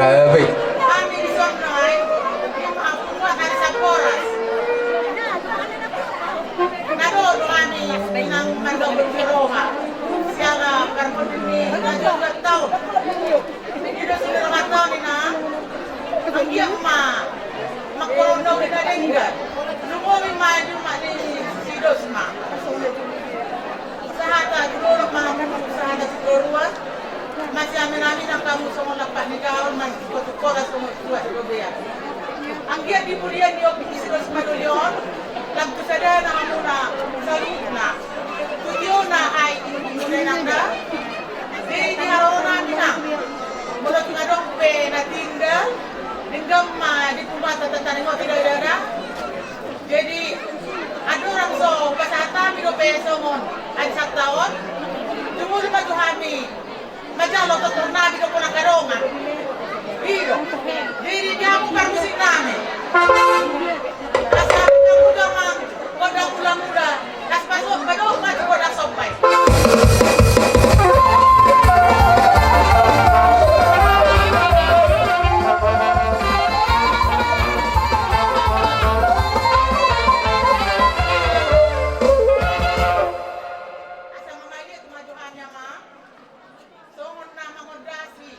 Gawe. Kami di Sonai, aku buat hari Saporas. Narodo kami ng mandobot ni Roma. Siya nga, karmon ni Najogat tao. Dito sila nga tao ni na, ang iyang makorono kinalinggan. Lumuming maju ni Sidos ma. Sahata, siguro sahata siguro masih amin-amin ang kamu sa mga panikaon man koras kung magsuwa sa Robea. Ang giya di pulian niyo Sidos Madulyon, lagkusada na ano na salud na. Tudyo na ay inunay lang na. Di haraw namin na. Mula tungadong pe na tinggal, hinggang di pumata tatanin mo tidak. Jadi, ada orang so pasata mino peso mon ay sa taon. Tumulong pa kami. Majalo to tornado ko na karonga. Dito. Diri dia mo permusik namin. Asa ka muda mang kodak muda. Kas pasok kadok maju kodak sopai. Asa mamalit kemajuannya mah. Songon na mangodasi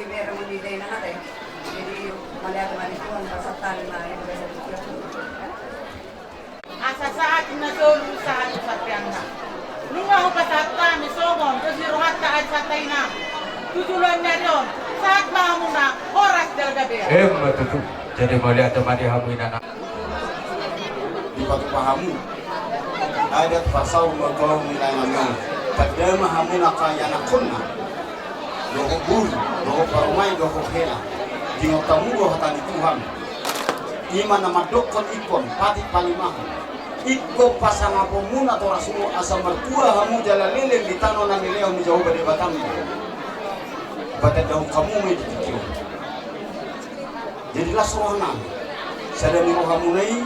meron mo ni Day na natin. Jadi malihat manituan pasatan na yung sa tukiyo. Asa saat na dulu saat sa pianga. Nung ako pasata, misomon, kasi rohat taad sa tayo na. Tutulan na doon. Saat mahamu na, oras del gabi. Betul. Jadi melihat teman dihamuin anak. Ipagpahamu. Adat pasal magkaw nila naman. Pada mahamu na kaya na kuna. Doko buri, doko parumay, doko hela. Tingok tamu doh hatani Tuhan. Iman na madokon ikon, pati palimahan. Iko pasangapo muna to rasumo asa mertua hamu jalalilin di tanah na mileo mi jauh bade batam. Bata daw kamu may dikikyo. Jadilah surohanan. Sadani roh hamu nai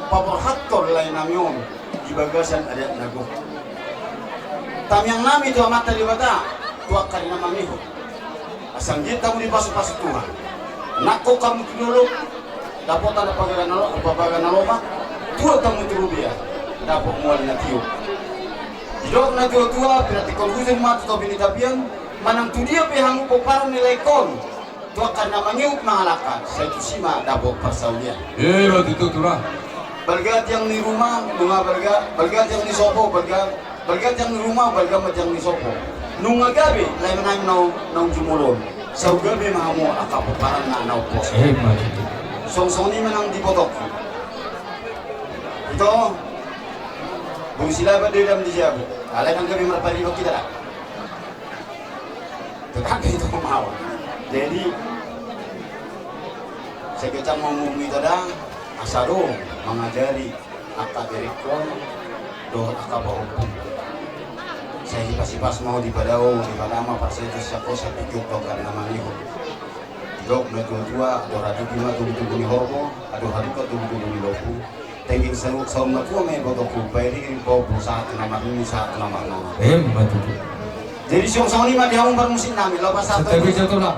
paporhator lain namyon di bagasan ada nago. Tamyang nami tu amat tadi bata tua karina mamiho. Asang kita mu di pasu-pasu Tuhan. Nako kamu dulu dapat ada pagagan naloma. Tua tamu terubia dapat mual na tiyo. Jidok na tiyo tua berarti konfusin matu to binitapian manang tu dia pehangu poparan nilai kon. Tua karena mangiuk mangalakan saya tu sima dapat pasaulia. Waktu itu turah. Bergat yang di rumah, bunga bergat yang di sopo, bergat yang di rumah, bergat yang di sopo. Nunga gabi lain naim nau jumulon. Sau gabi mahamu akap poparan na nau pos. Song ni menang di botok. Ito, bung sila ba dalam di jabu. Alay nang gabi marapalibok kita lah. Tetapi itu mau. Jadi, saya kecam ngomong itu dah, asaro mengajari akaderikon, doh akabahukum. Saya pas mau di padao, di padama pas itu siapa saya pikir kau karena maniho. Dok na tua do ratu bima tunggu ni horbo, ado hari ko tunggu ni lopu. Tenging saruk saum na tua may bodoku, pwede ko saat nama ini saat nama nama. Betul. Jadi siang sama ni mah dihaung bermusim nami, lepas satu. Tapi jatuh lah.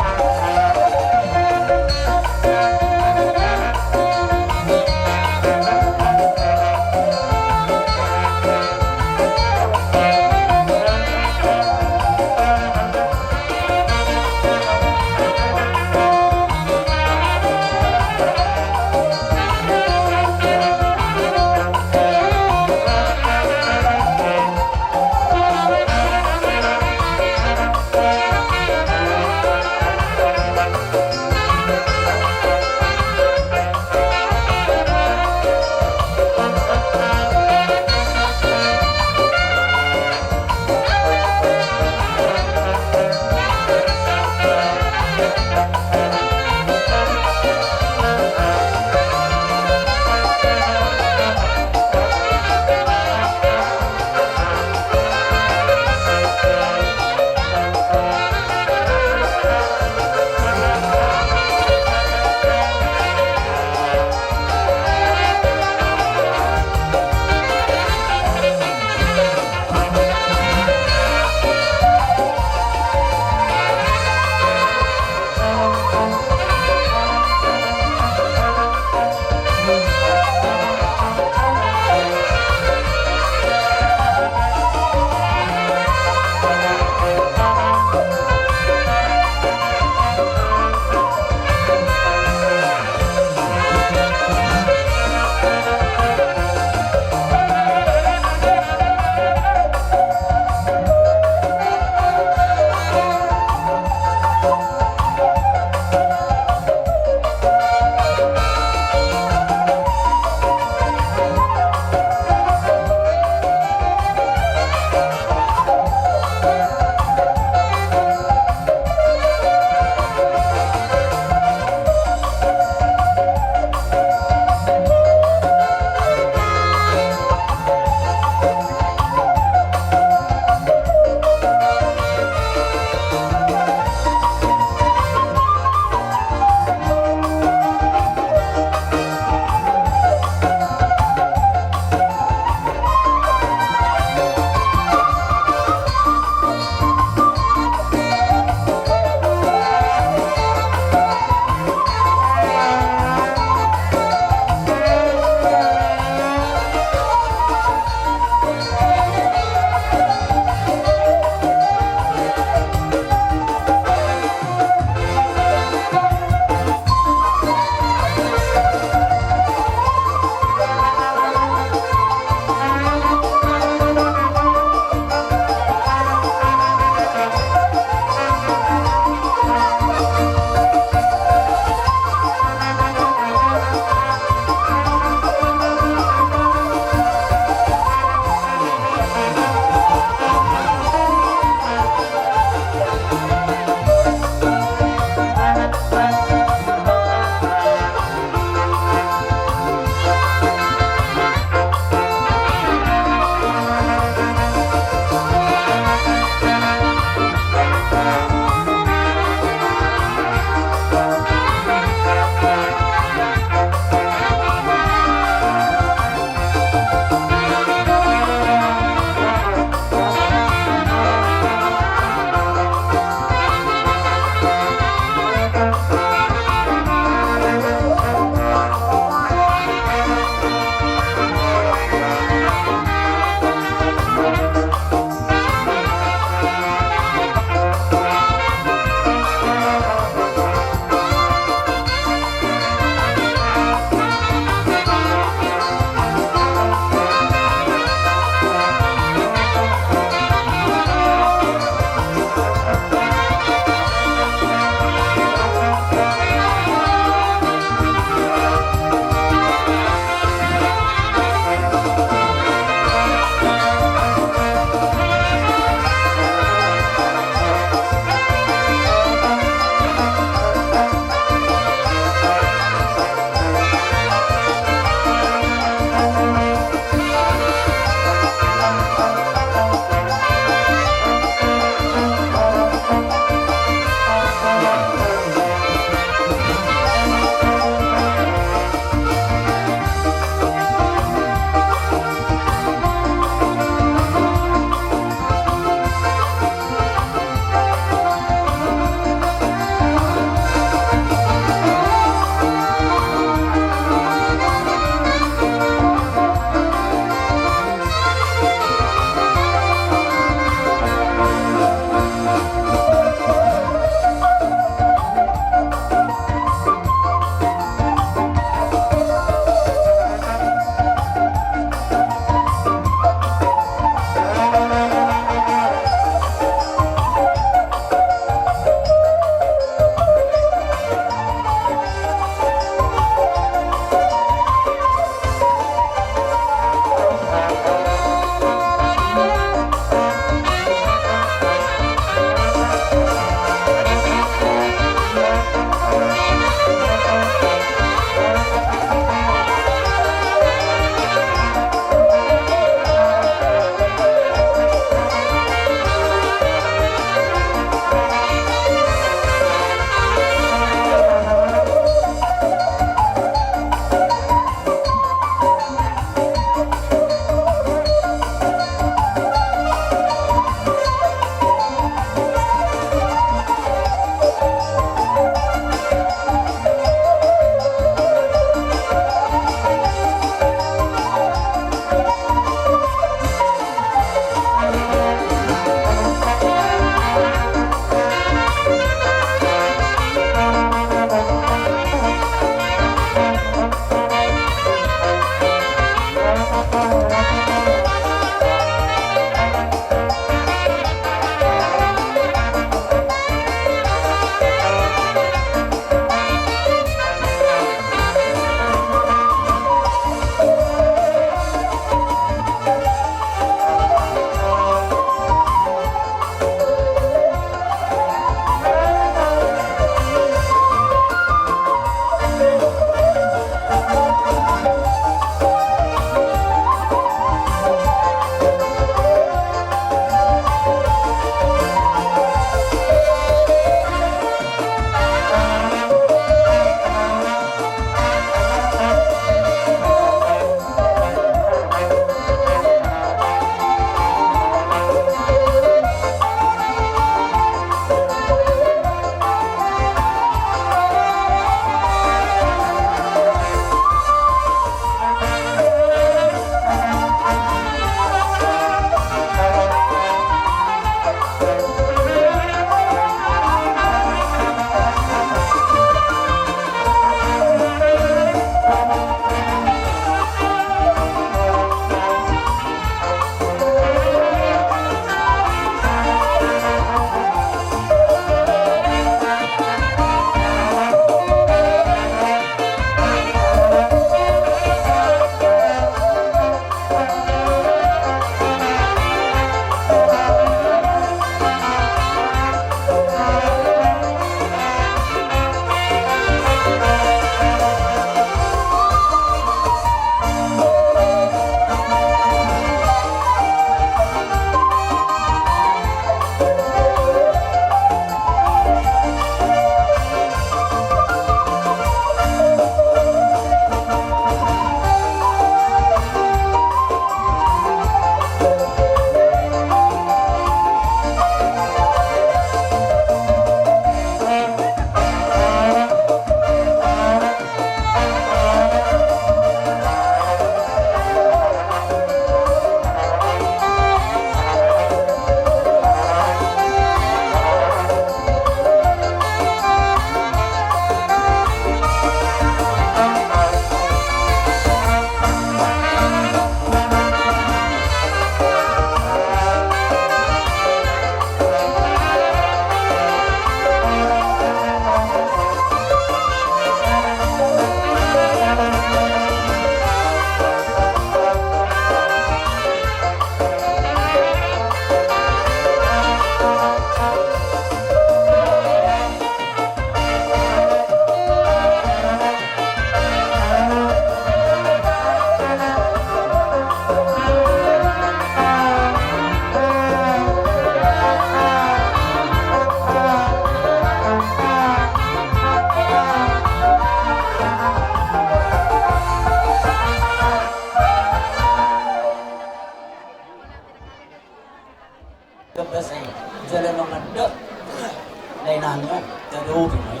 Dadobi mai.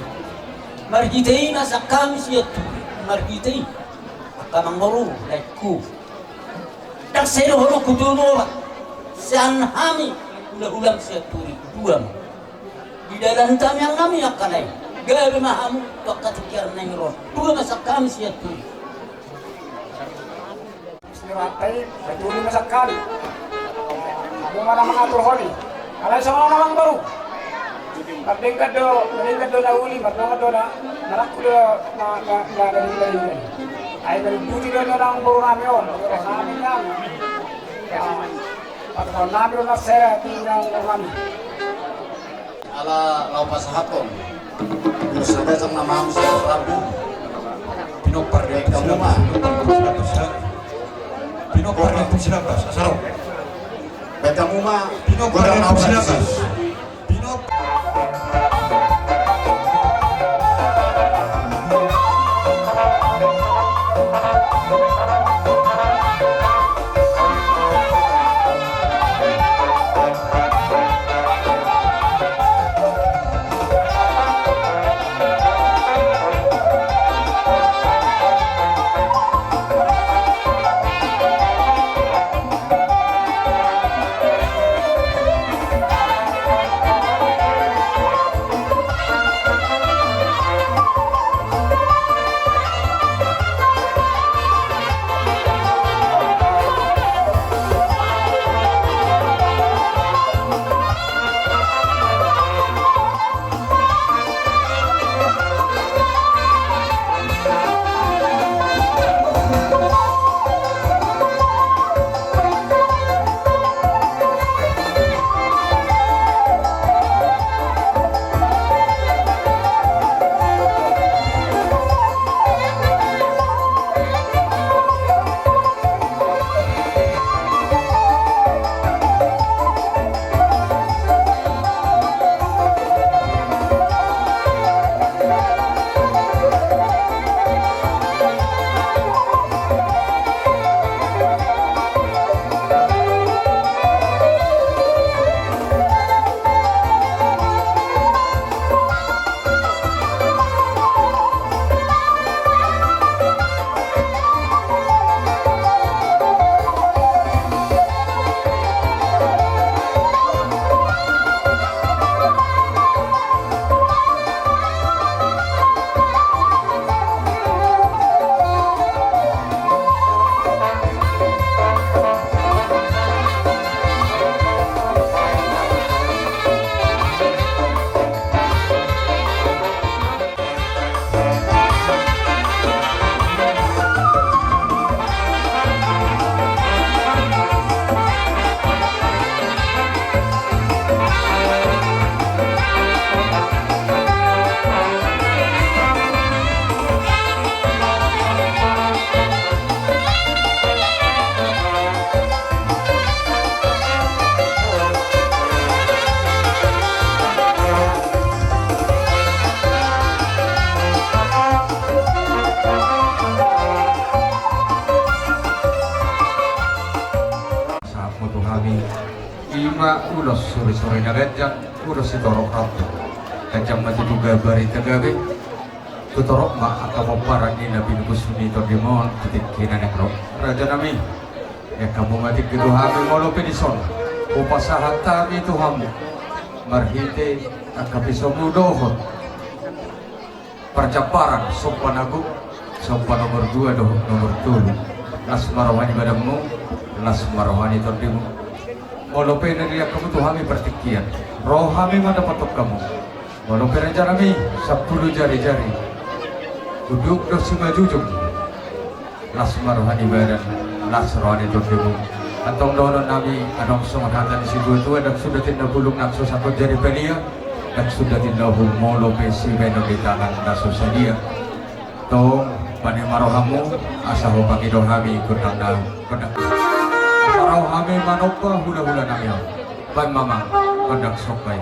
Marhitei na sakam siya tu. Marhitei. Akamang moru laiku. Dak sero holo kuduno. Sian hami ulang siya turi dua. Di dalam tam yang nami akanai. Gawe mahamu tokat kiar nengro. Dua masakam siya turi. Rantai berduri masakkan aku malah mengatur holi kalau sama orang baru mendingkat do na uli mendingkat do na narak do na dari lain ay dari budi do na orang baru namion kami nam atau namion na saya tinggal kami ala laupas haton terus ada sang nama Musa Rabu Pinopar dia kamu mah Pinopar dia Pusinakas, Asaro. kamu mah Pinopar dia Pusinakas. Pinopar. Ima ulos sore-sore na rejang ulos si torok rato kajang mati juga bari tagabe tutorok ma akamu parang ni nabi nubus nito dimon titik kina nekro raja nami ya kamu mati gitu hami molo penison upasahat tami tuhamu marhite akapiso mudohon percaparan sopan agung sopan nomor 2 doh nomor 2 las marawani badamu las marawani tordimu walaupun dari kamu tuh kami pertikian roh kami mana patok kamu walaupun rencana kami 10 jari-jari duduk dosi majujung las marohani badan las rohani tordimu antong dono nabi anong sumahatan si dua dan sudah tindak bulung nakso satu jari pelia dan sudah tindak molo pesi beno di tangan naso sadia tong bani marohamu asahu pagi doh kami kurang kodang Parau hame manopa hula-hula namyo ban mamang kondak sokai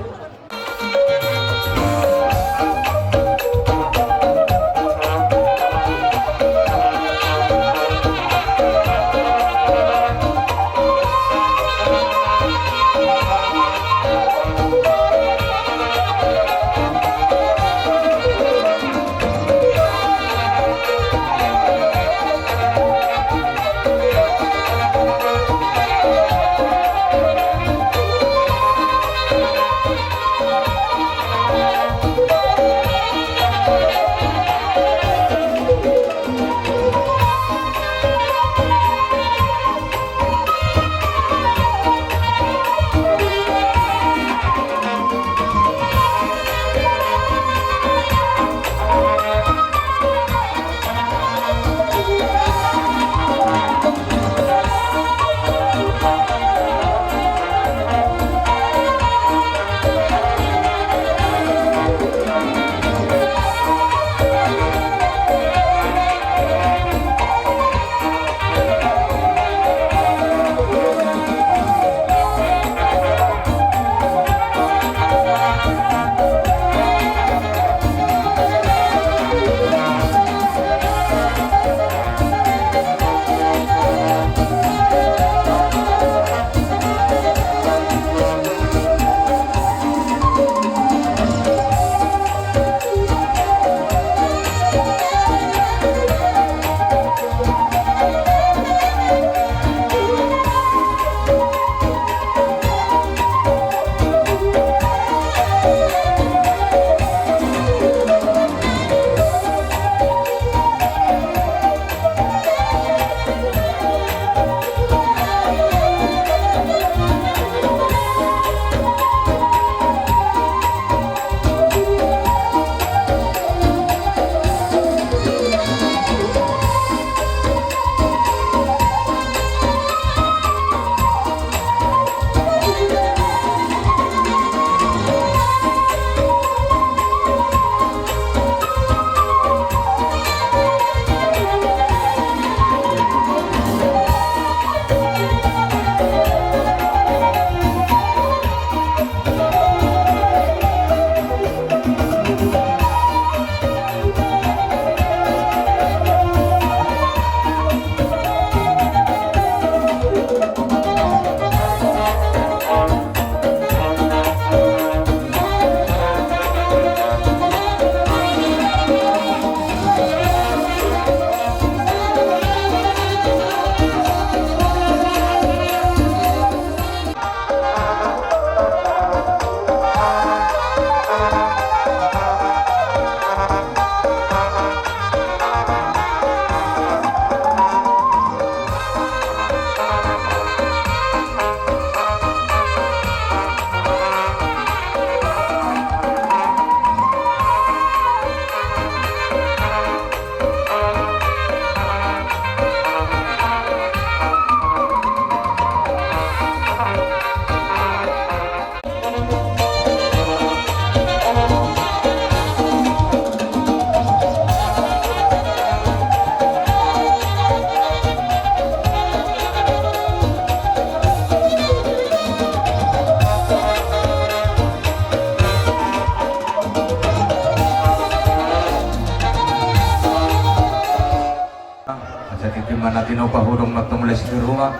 mana tinopa hudong magtumulis di rumah.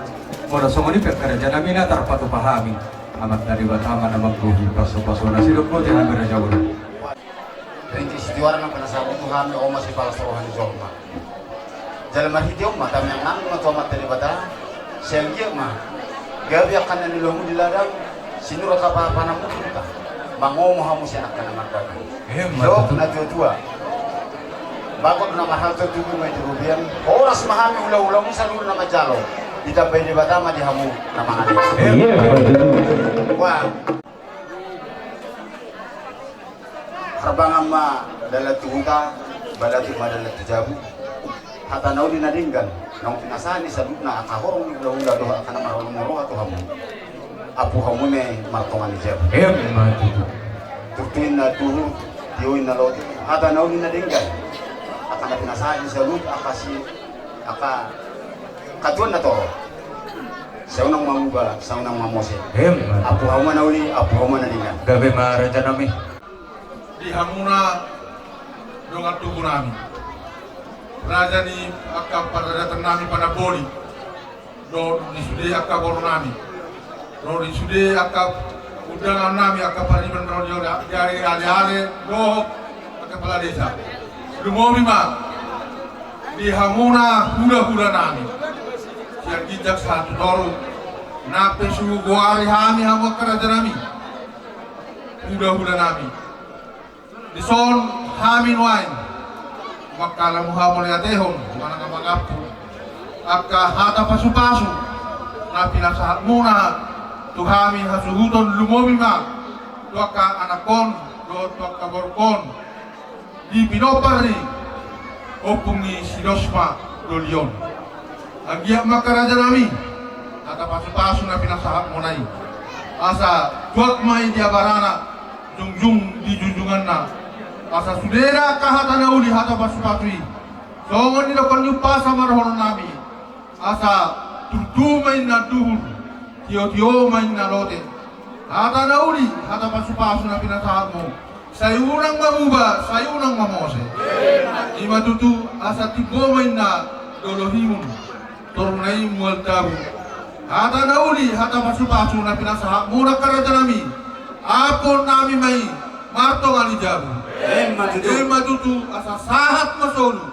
Mula sumuni kerja namin na tarpatu pahami. Amat dari batama na magbuhi paso-paso na silog mo di hamir na jawon. Rinci sitiwaran ang panasabi Tuhan o masih palasorohan ni Jorma. Jalan marhitiyo ma, kami ang nang matuamat dari bata, siyanggiya ma, gabi akan na nilungo niladang, sinura ka pa panamukit ka, mangomoha mo siya ka na magdagan. So, nadyo-dua, bago na mahal to tubo may turubian, oras mahami ula-ula mo sa lulo na majalo, itabay di bata madihamu na mga Wah, Harbangan ma dalat tuhuta, balati ma dalat tujabu. Hata nau dinadinggan, nau pinasani sa luna akahorong ni ula-ula doha kana marolong-moro ato hamu. Apu hamu ne martongan ni jabu. Tutuin na tuhur, tiyuin na loti. Hata nau dinadinggan, akana pinasani sa luna katuan na to. Saunang mamuba, saunang mamose. Apu hamu na uli, apu hamu na dinggan. Gabi maraja nami. Di hamuna dengan tubuh nami. Raja ni akan pada datang nami pada boli. Do di sude akan bolu nami. Do di sude akan undangan nami akan pada di benro dari ale-ale do akan kepala desa. Lumomi ma di hamuna hura-hura nami. Siang kijak satu doru. Nape suhu goari hami hamu kerajaan nami. Hura-hura nami. Di son hamin wain makala muhamol yatehon mana kamagapu akka hata pasu-pasu na pinasahat muna tu hamin hasuhuton lumomi ma tu akka anakon tu akka borkon di pinopari opungi sidosma dolion agiak makaraja nami hata pasu-pasu na pinasahat munai asa tuak mai dia barana jungjung di junjungan na asa sudera kahata na uli hata pasupatui songon nila kon yupa sa marhon nami asa tutumay na duhur tiyo-tiyo may na lote hata na uli hata pasupasu na pinasahat mo sayunang mamuba sayunang mamose imatutu asa tibomay na dolohimun torunay mualtabu hata na uli hata pasupasu na pinasahat mo na karata nami apon nami may marto nga ni Jabu. Matutu asa sahat masolu,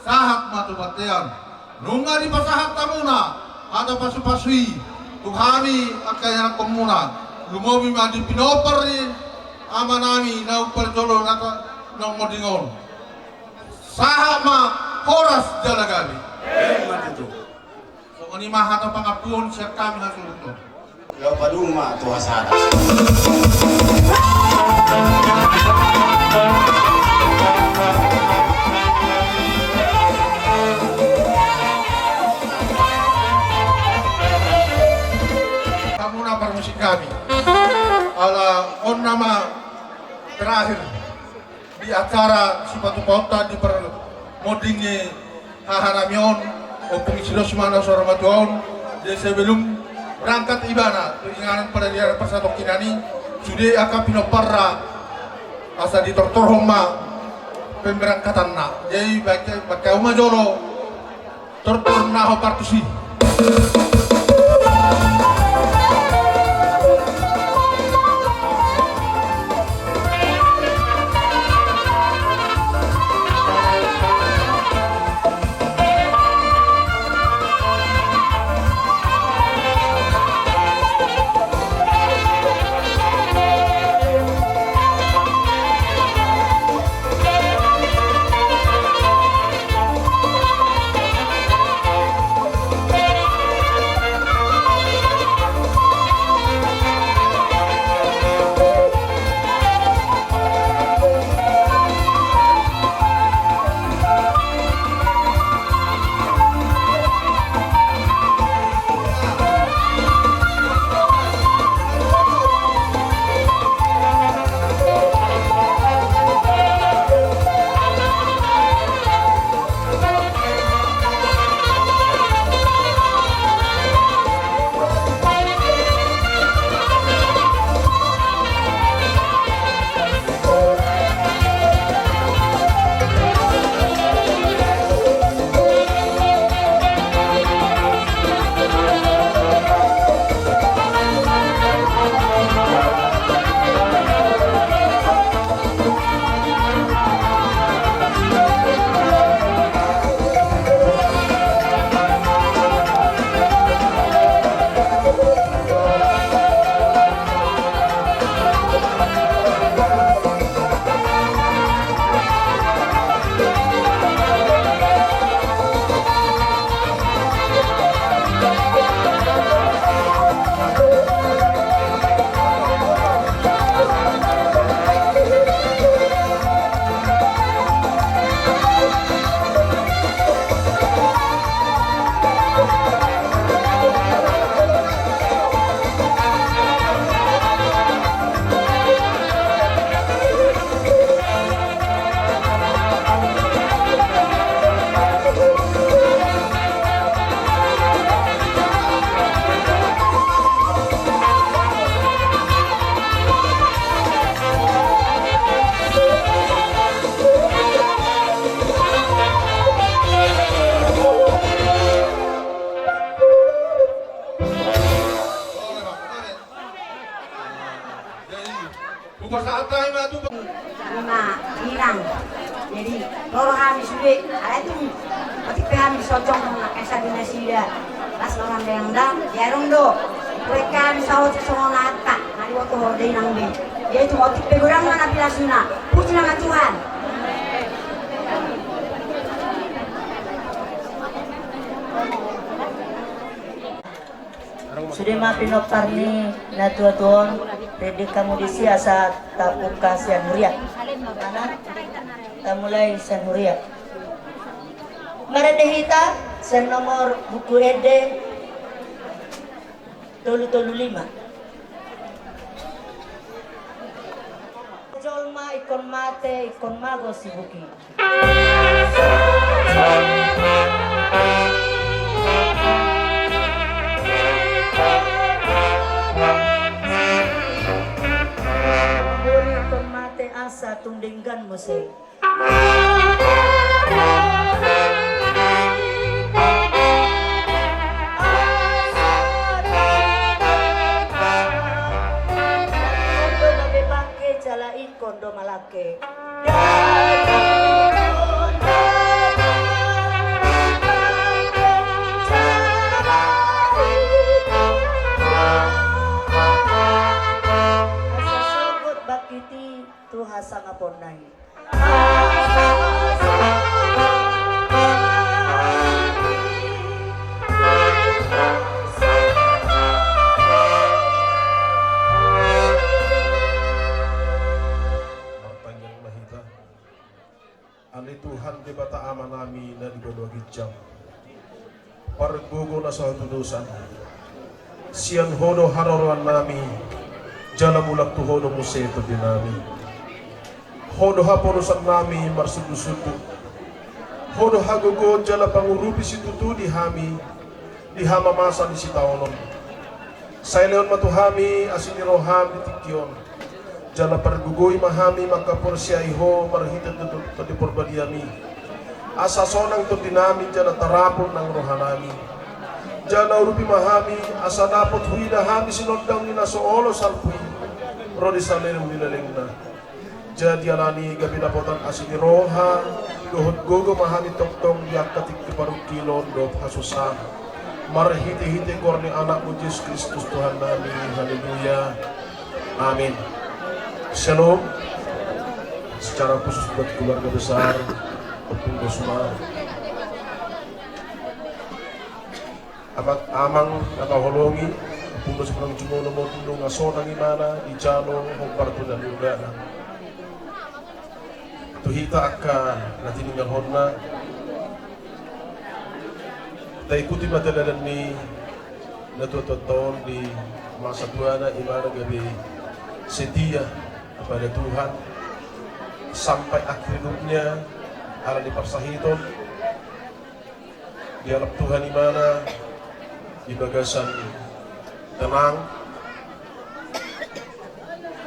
sahat matubatean. Nunga di pasahat tamuna, ada pasu-pasui, tuhami akaya komuna. Lumobi ma di pinopari ama nami na uparjolo nata nang modingon. Sahat ma horas jalagabi. Matutu. So ani ma hata pangapuon siya kami hasuluto. Yo paduma tu hasada. Kamu na permusik kami. Ala on nama terakhir di acara Sipatu Kota di modingi haharamion opung isilos mana soramatuon de sebelum berangkat ibana inganan pada dia persatu kinani sudah akan pinoparra asa di tortorhoma pemberangkatan na jadi baca uma jolo tortor na ho partusi tenang. Jadi loro kami sudah ada tuh ketika kami socong nak esa dinasida pas orang yang dam jarong do mereka misal sesama nata hari waktu horde nang be yaitu motif pegorang mana pilasuna puji nama Tuhan. Sudah maafin optar ni na tuan pwede kamu disia sa tapong ka Sian Huria. Mana? Mulai Sian Huria. Maradehita sa nomor buku ede 335. Jolma ikon mate ikon mago si buki. Asa tundinggan mo say. Kondo mabebake calain kondo malake. Tuhasa ngaponay. Martanyang mahita. Ani Tuhan di bata ama nami na di badwa gijang. Pargugo na sa tudusan. Siyan hono hararuan nami. Jala mulak tu hono museto dinami. Hono haporusan nami marsudu-sudu. Hono hagogo jala pangurupi situtu di hami. Di hama masa di sitaonon. Saileon matuhami asiniroham di tikyon. Jala pergugoy mahami makaporsya iho marhitat di porbadiami. Asa sonang tu dinami jala tarapon ng rohanami. Jana urupi mahami asa dapat huida hami sinondang nina soolo sarpui rodi salerem nilalengna. Jadi anani gabi dapotan asini roha dohot gogo mahami toktong diakatik ke paru kilo dot hasusa marhite-hite korni anak Yesus Kristus Tuhan nami. Haleluya. Amin. Shalom. Secara khusus buat keluarga besar Pepunggo Sumar amat amang nakaholongi Pepunggo seberang Jumono mo tulong asonang imana di jano hongparto dan lugana tuhita akka natininggal honna ta ikuti matalalan ni natututon di masa tuana imana gabi setia kepada Tuhan sampai akhir hidupnya ala dipersahiton di harap Tuhan imana di bagasan tenang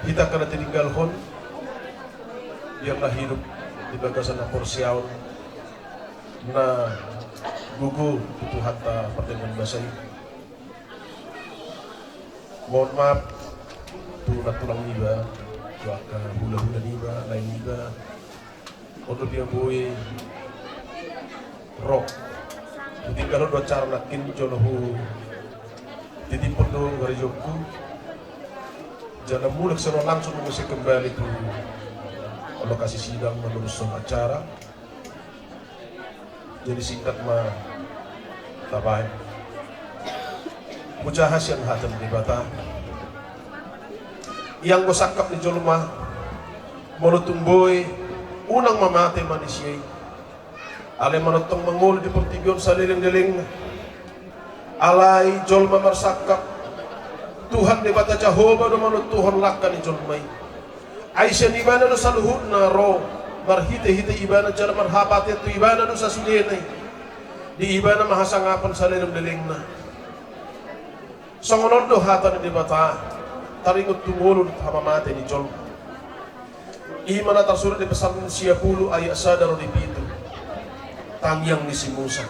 kita kena tinggal hon biarlah hidup di bagasan aporsiaun na gugu Tuhan ta pertemuan basai. Mohon maaf tulang niba waka hula-hula niba lain niba untuk dia boy rock jadi kalau dua cara nakin jonohu jadi perlu dari jokku jangan mulai seru langsung mesti kembali ke lokasi sidang menurut acara jadi singkat mah tabai mujahas yang hatam di bata yang gosakap ni jolma monotumboy unang mamate manisiyay alay manotong mangul di portibyon sa liling-liling alay jolma marsakap Tuhan di bata Jehovah do manot Tuhan lakka ni jolmay ay siya ni ibana do sa luhud na ro marhite-hite ibana dyan marhapati at ibana do sa sulinay di ibana mahasangapan sa liling-liling na sa ngunod do hatan ni bata taringot tumulong at hamamate ni Jol. Ima na tarsulat di pasal siya pulo ay asadaro di pito. Tangyang ni si Musa.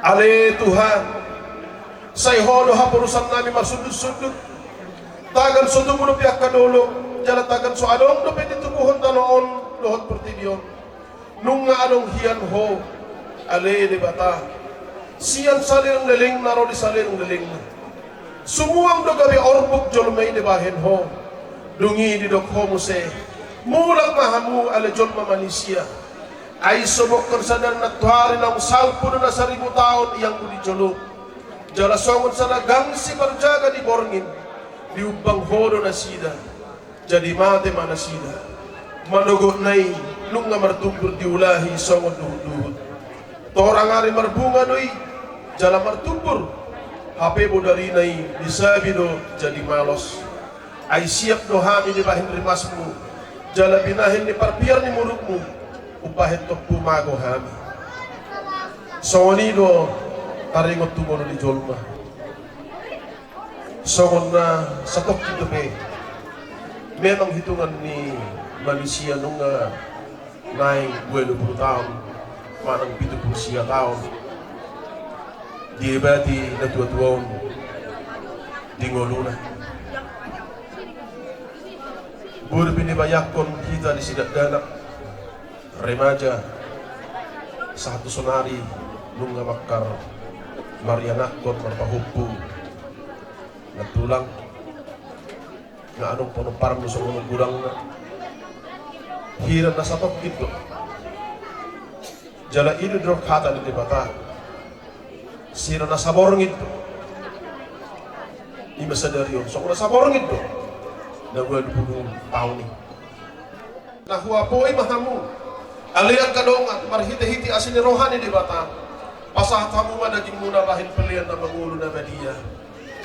Ale Tuhan, say holo hapurusan namin marsundod-sundod. Tagal sundod mo na piyak kadulog. jalatakan so adong do pwede tubuhon tanoon dohot pertibiyon. Nung nga adong hiyan ho, ale di bata. Siyan saling leling naro di saling leling. Sumuang do gabi orbuk jolmay di bahin ho. Dungi di dok ho muse. Mulang mahamu ale jolma Malaysia. Ay subok konsanan na tuhari ng salpo na 1,000 taon iyang kudi jolo. Jala songon sa nagangsi parjaga di borngin. Di ubang hodo na sida. Jadi mate mana sida. Manugot nai nung nga martumpur diulahi songon duhud-duhud. Torang ari marbunga noy jala martumpur. Hape bodari nai disabi do jadi malos. Ay siap do hami di bahin rimasmu. Jala binahin ni parpiar ni murukmu. Upahin tok pumago hami. Songoni do taringot tumono di jolma. Songon na satok kita pe. Memang hitungan ni Malaysia nung naik 20 tahun, manang 70 tahun. Diabati na tuwa-tuwaon di ngoluna. Buru pinibayakon kita di sidat danak remaja satu sonari nung makar marianakon marpahupu na tulang nga anong panupar mo sa mga gurang na hiran na satok ito jala idudrok hata ni dibata sira na saborong ito ima sa daryon so kung nasaborong ito na 20 tahun ni nahuwa po ay mahamu aliyan kadongan marhiti-hiti asin ni rohani dibata pasahat hamu madaging muna bahin pelian na mangulo na badiya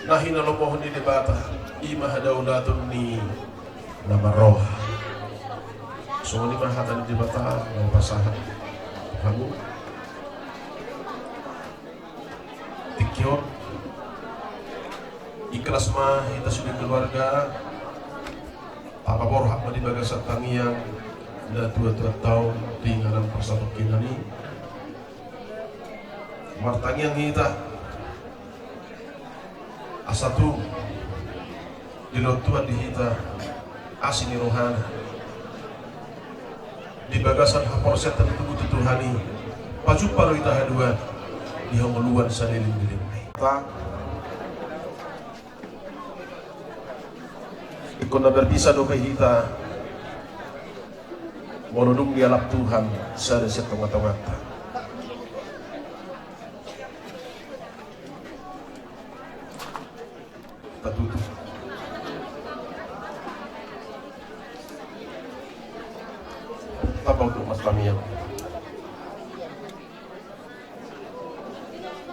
na hinalomohon ni dibata ima hadaulatun ni namaroh. So ni mahatan di bata ng pasahan kamu tikyo ikhlas mah kita sudah keluarga papapor hak di bagasat tangiang na 2 tahun tinggalan persatu kinani martangiang kita asatu dilotuan di hita asini rohana di bagasan haporset dan tubuh tutuhani paju paru ita hadua di hongoluan saliling-liling ikon na berpisah do kay hita monodung di alap Tuhan sa resep tengah-tengah tutup apa untuk Mas Tamiang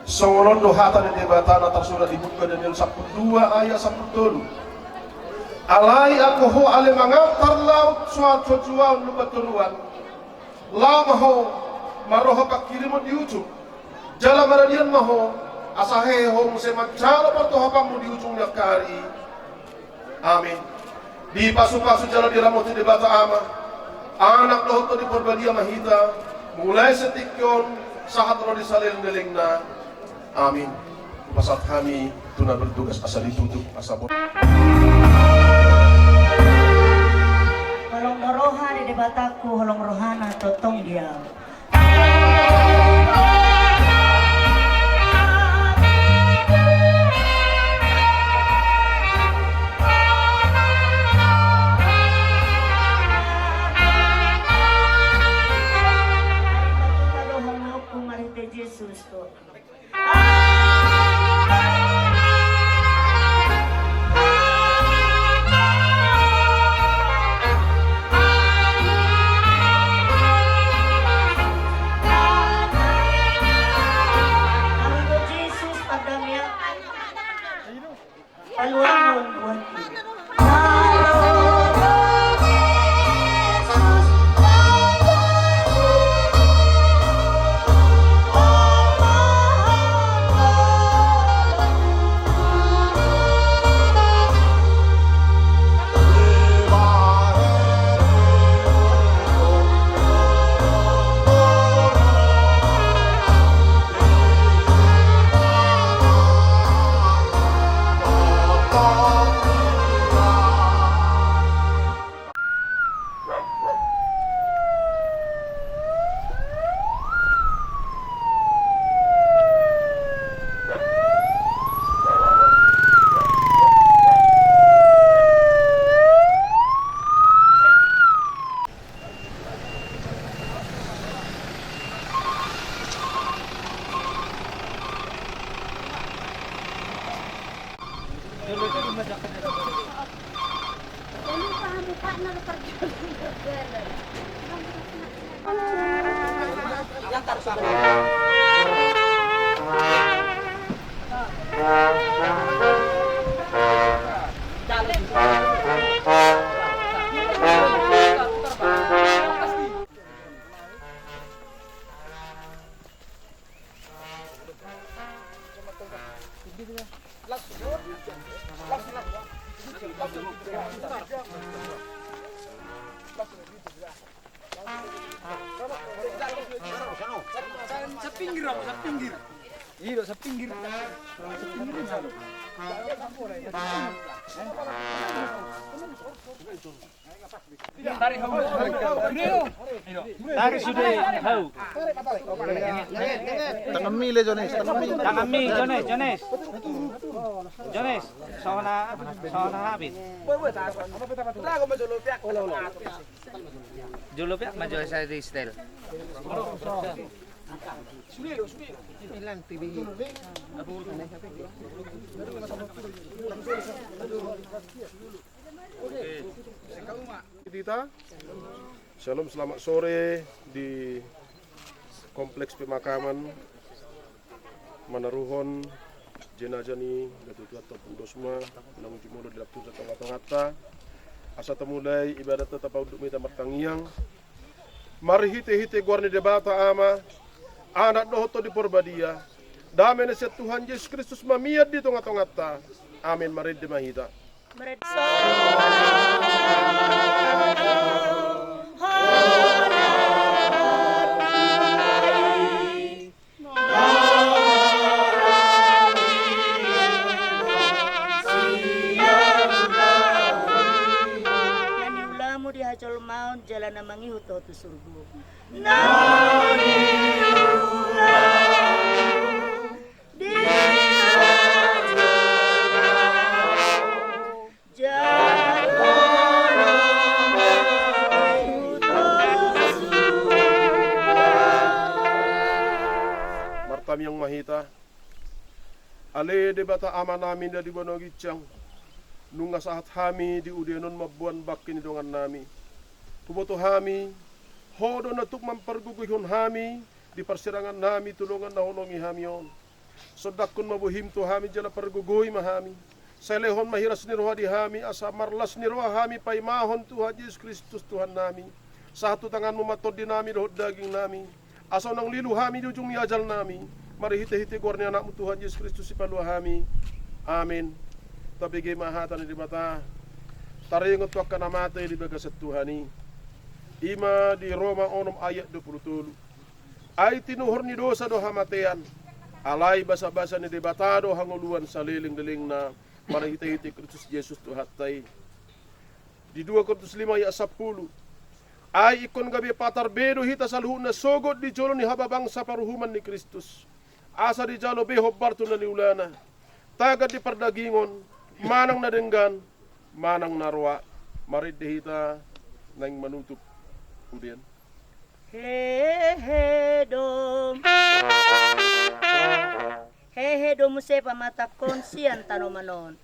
Songoron dohatan yang debatana tersurat di buku Daniel 12 ayat 10 alai aku ho ale mangatar laut suat sojuan lubaturuan lau maho maroho pakirimu di ujung jala maradian maho asahe ho musema jala partohapamu di ujung yakari amin di pasu-pasu jala diramuti di bata ama anak dohoto di porbadia mahita mulai setikyon sahat ro di salil ngelingna amin pasat kami tuna bertugas asal ditutup asal Holong roha di debataku holong rohana totong dia. Yesus tuh. Jones, sohna habis. Julupyak maju saya di style. Tita, Shalom, selamat sore di Kompleks Pemakaman Manaruhon jenazah ni Datuk ataupun dosma nang jumolo di laptu sa tengah-tengah asa temulai ibadat tetap untuk mita martangiang mari hite guarni debata ama anak dohoto di porbadia dame na Tuhan Yesus Kristus mamiat di tengah-tengah ta amin mari demahita Hajol maun jalan namangi huto tu surgu. Martam yang mahita ale debata ama namin dari Bonogicang nunga saat hami di udenon mabuan bakin dongan nami puboto hami hodo na tuk mamperguguhon hami di persirangan nami tulungan na honongi hamion sodakun mabuhim tu hami jala perguguhi mahami selehon mahiras nirwa di hami asa marlas nirwa hami paimahon Tuhan Yesus Kristus Tuhan nami satu tangan matod di nami dohot daging nami asa nang lilu hami di ujung ajal nami mari hite-hite gorni anakmu Tuhan Yesus Kristus ipalua hami amin tapi mahatan di mata taringot wakka namate di bagas Tuhani ima di Roma 6 ayat 27 ay tinuhor ni dosa do hamatean alay basa-basa ni debatado hanguluan sa liling-liling na marahita-hiti Kristus Yesus tuhatay di 2 Korintus 5 ayat 10 ay ikon gabi patarbedo hita sa luhun na sogod di jolo ni hababang sa paruhuman ni Kristus asa di jalo behob barto na niulana tagad di pardagingon manang nadenggan, manang narwa, marid dehita nang manutup kemudian. Hehe dom sepa mata konsian tanomanon.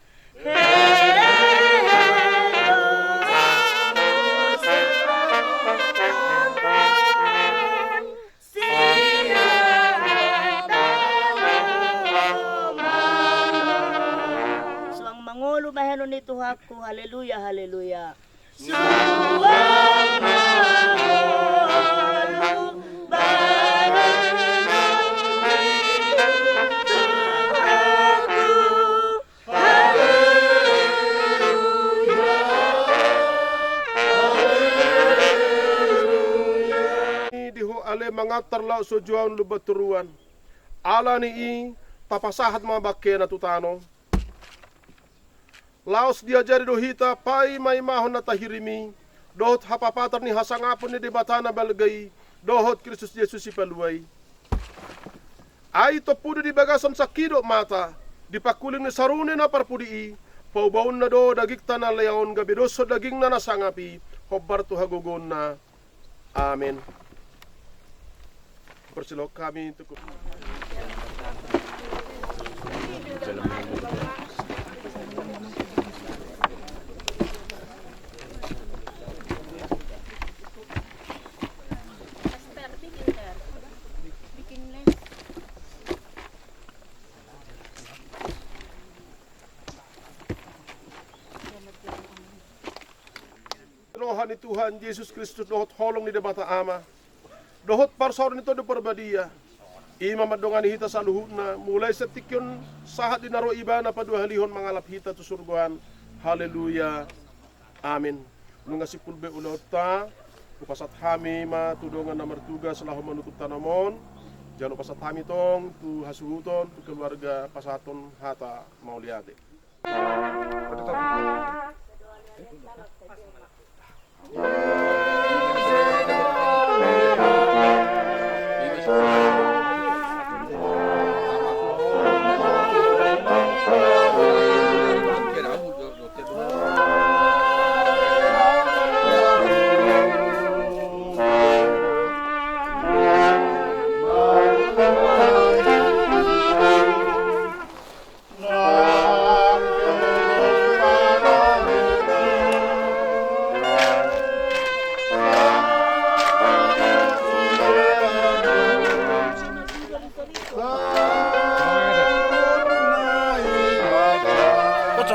Mangolo maheno ni Tuhaku, haleluya, haleluya. Suwang mangolo Tuhaku, haleluya. Diho ale mangatar lao so juaun lubaturuan. Ala ni papasahat mga bakke na tutano. Laos diajari dohita pai may mahon na tahirimi dohot hapapatar ni hasangapon ni debatana balgay dohot Kristus Yesus ipaluay ay topudo di bagasan sa kido mata di pakuling ni sarune na parpudi paubaon na do dagikta na layaon gabi doso daging na nasangapi hobbar to hagogon na amen. Persilok kami untuk Tuhan Yesus Kristus dohot holong ni debata ama. Dohot parsor nito do perbadia. Ima madongani hita saluhuna mulai setikyon sahat dinaro ibana padua halihon mangalap hita tu surgoan. Haleluya. Amin. Nunga sipulbe ulota upasat hami ma tudongan na martugas lahom manutup tanamon. Jangan pasat hami tong tu hasuhuton tu keluarga pasaton hata mauliate.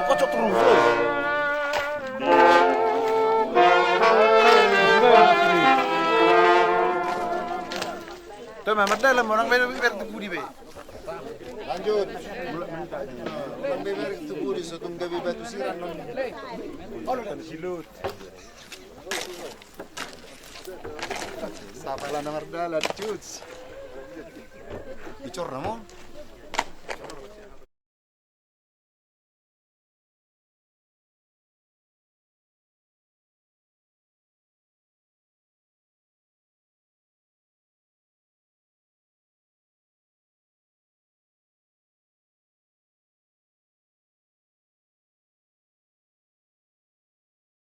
Kocok terus. Tuh, Mamat dalam orang beber itu budi be. Lanjut. Orang beber itu budi sotung gawe batu siran non. Oh, kan silut. Sapa lah nomor dalan cuts. Dicor namo.